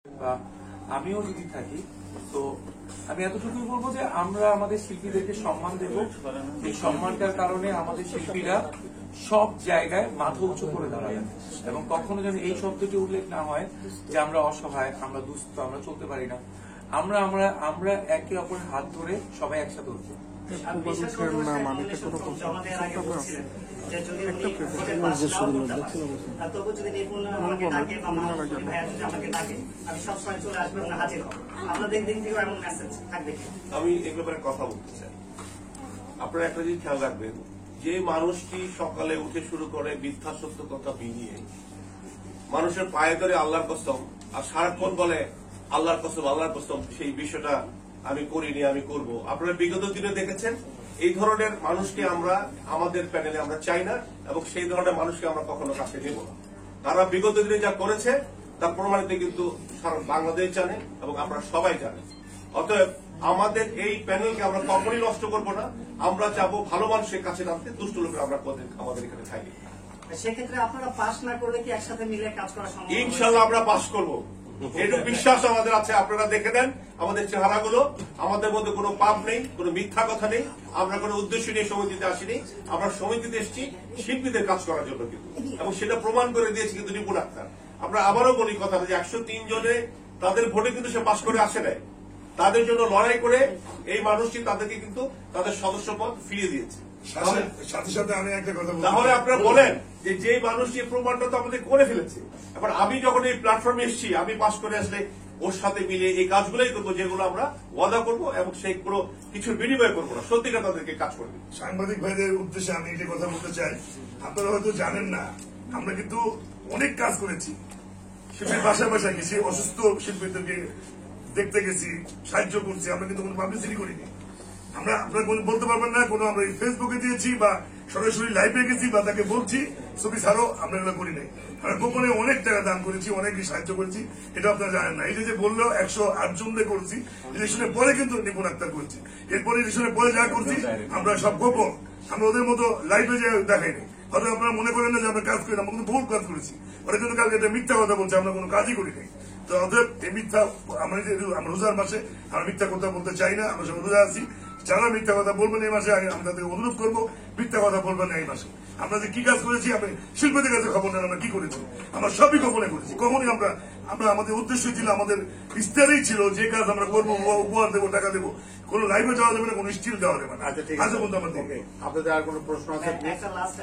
বা আমিও যদি থাকি, তো আমি এতটুকুই বলবো যে আমরা আমাদের শিল্পীদেরকে সম্মান দেব। এই সম্মানটার কারণে আমাদের শিল্পীরা সব জায়গায় মাথা উঁচু করে দাঁড়াবেন এবং কখনো যেন এই শব্দটি উল্লেখ না হয় যে আমরা অসহায়, আমরা দুস্থ, আমরা চলতে পারি না। আমরা আমরা আমরা একে অপরের হাত ধরে সবাই একসাথে উঠবো। আমি এই ব্যাপারে কথা বলতে চাই। আপনারা একটা জিনিস খেয়াল রাখবেন, যে মানুষটি সকালে উঠে শুরু করে মিথ্যা সত্য কথা বিনিয়ে মানুষের পায়ে ধরে আল্লাহর কসম আর সারাক্ষণ বলে আল্লাহর কসম আল্লাহর কসম, সেই বিষয়টা আমি করিনি, আমি করব। আপনারা বিগত দিনে দেখেছেন এই ধরনের মানুষকে আমরা আমাদের প্যানেলে আমরা চাই না এবং সেই ধরনের মানুষকে আমরা কখনো কাছে নেব না। তারা বিগত দিনে যা করেছে তার প্রমাণিত কিন্তু সারা বাংলাদেশ জানে এবং আমরা সবাই জানি। অতএব আমাদের এই প্যানেলকে আমরা কখনই নষ্ট করব না। আমরা যাবো ভালো মানুষের কাছে নামতে, দুষ্ট লোকের আমরা আমাদের এখানে থাকি। সেক্ষেত্রে আপনারা পাস না করলে কি একসাথে মিলে কাজ করা সম্ভব? ইনশাল্লাহ আমরা পাস করব, এটুকু বিশ্বাস আমাদের আছে। আপনারা দেখে নেন আমাদের চেহারাগুলো, আমাদের মধ্যে কোনো পাপ নেই, কোনো মিথ্যা কথা নেই। আমরা কোনো উদ্দেশ্য নিয়ে সমিতিতে আসিনি, আমরা সমিতিতে এসেছি শিল্পীদের কাজ করার জন্য কিন্তু, এবং সেটা প্রমাণ করে দিয়েছি কিন্তু রিপু ডাক্তার। আমরা আবারও বলি কথাটা যে 103 জনে তাদের ভোটে কিন্তু সে পাস করে আসে নাই, তাদের জন্য লড়াই করে এই মানুষটি তাদেরকে কিন্তু তাদের সদস্য পদ ফিরিয়ে দিয়েছে। সাথে সাথে আমি একটা কথা বলছি, তাহলে আপনারা বলেন যে মানুষটি প্রমাণটা তো আমাদের করে ফেলেছে। এবার আমি যখন এই প্ল্যাটফর্মে এসেছি, আমি পাস করে আসলে ওর সাথে মিলে এই কাজগুলোই করবো যেগুলো আমরা ওয়াদা করবো এবং সেইগুলো কিছুর বিনিময় করবো না, সত্যিকার তাদেরকে কাজ করবে। সাংবাদিক ভাইদের উদ্দেশ্যে আমি একটা কথা বলতে চাই। আপনারা হয়তো জানেন না, আমরা কিন্তু অনেক কাজ করেছি। শিল্পীর বাসায় বাসায় গেছি, অসুস্থ শিল্পীদেরকে দেখতে গেছি, সাহায্য করছি। আমরা কিন্তু কোনো পাবলিসিটি করিনি। আমরা আপনারা বলতে পারবেন না কোনো আমরা ফেসবুকে দিয়েছি বা সরাসরি লাইভে গেছি বা তাকে বলছি ছবি ছাড়ো, আমরা এগুলো করি নাই। আমরা গোপনে অনেক টাকা দান করেছি, অনেক সাহায্য করেছি, এটা আপনারা জানেন না। এই যে বললো 108 জন করেছি, ইলেকশনের পরে কিন্তু নিপুণ আক্তার করেছি। এরপরে ইলেকশনের পরে যা করছি আমরা সব গোপন, আমরা ওদের মতো লাইভে যে দেখাইনি। হয়তো আপনারা মনে করেন না যে আমরা কাজ করি না, আমরা কিন্তু বহু কাজ করেছি। ওরা কিন্তু কালকে একটা মিথ্যা কথা বলছে, আমরা কোনো কাজই করি নাই। তো অতএব এই মিথ্যা আমরা রোজার মাসে আমরা মিথ্যা কথা বলতে চাই না। আমরা সব রোজা আছি, যারা মিথ্যা কথা বলবেন এই মাসে আমি তাদের অনুরোধ করবো মিথ্যা কথা বলবেন না এই মাসে। আমরা যে কি কাজ করেছি, আমি শিল্পীদের কাছে খবর নেন আমরা কি করেছি, আমরা সবই গোপনে করেছি। কখনই আমরা আমাদের উদ্দেশ্য ছিল, আমাদের ইস্তারেই ছিল যে কাজ আমরা করবো, উপহার দেবো, টাকা দেবো, কোনো লাইভে যাওয়া যাবে না, কোনো স্টিল দেওয়া যাবে না। আজ পর্যন্ত আমাদের আপনাদের আর কোনো প্রশ্ন আছে? একটা লাস্ট